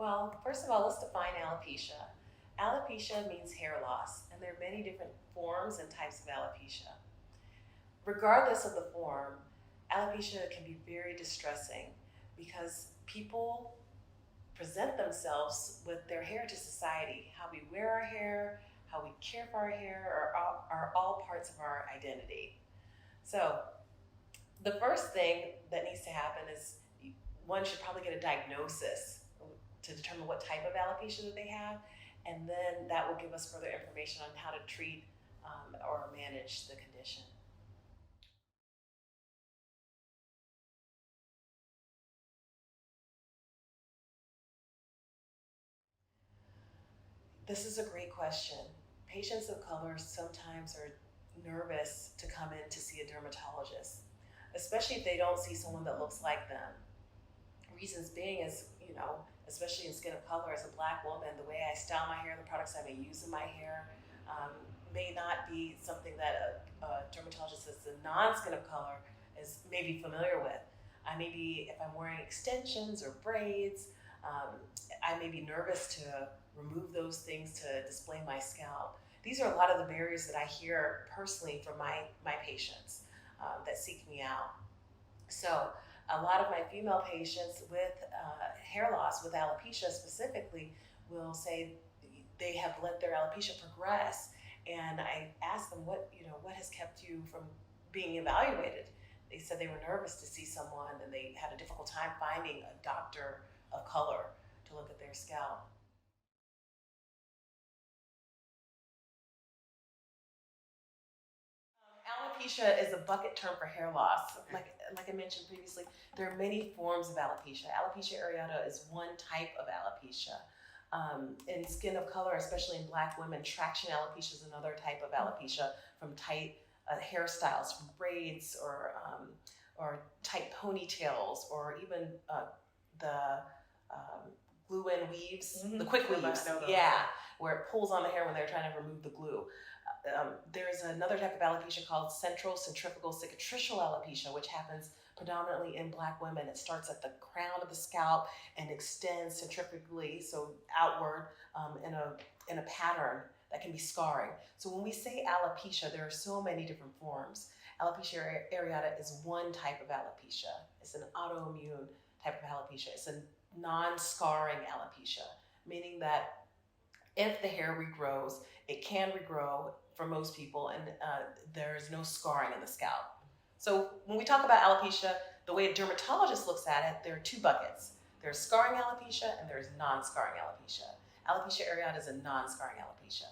Well, first of all, let's define alopecia. Alopecia means hair loss, and there are many different forms and types of alopecia. Regardless of the form, alopecia can be very distressing because people present themselves with their hair to society. How we wear our hair, how we care for our hair are all parts of our identity. So the first thing that needs to happen is one should probably get a diagnosis to determine what type of alopecia that they have, and then that will give us further information on how to treat or manage the condition. This is a great question. Patients of color sometimes are nervous to come in to see a dermatologist, especially if they don't see someone that looks like them. Reasons being is, especially in skin of color, as a Black woman, the way I style my hair, the products I may use in my hair, may not be something that a dermatologist that's a non-skin of color is maybe familiar with. I may be, if I'm wearing extensions or braids, I may be nervous to remove those things to display my scalp. These are a lot of the barriers that I hear personally from my patients that seek me out. So a lot of my female patients with hair loss, with alopecia specifically, will say they have let their alopecia progress, and I ask them, what has kept you from being evaluated? They said they were nervous to see someone, and they had a difficult time finding a doctor of color to look at their scalp. Alopecia is a bucket term for hair loss. Like I mentioned previously, there are many forms of alopecia. Alopecia areata is one type of alopecia. In skin of color, especially in Black women, traction alopecia is another type of alopecia from tight hairstyles, from braids or tight ponytails, or even the glue-in weaves, the quick weaves, yeah, where it pulls on the hair when they're trying to remove the glue. There's another type of alopecia called central centrifugal cicatricial alopecia, which happens predominantly in Black women. It starts at the crown of the scalp and extends centrifugally, so outward, in a pattern that can be scarring. So when we say alopecia, there are so many different forms. Alopecia areata is one type of alopecia. It's an autoimmune type of alopecia. It's a non-scarring alopecia, meaning that if the hair regrows, it can regrow for most people, and there's no scarring in the scalp. So when we talk about alopecia, the way a dermatologist looks at it, there are two buckets. There's scarring alopecia and there's non-scarring alopecia. Alopecia areata is a non-scarring alopecia.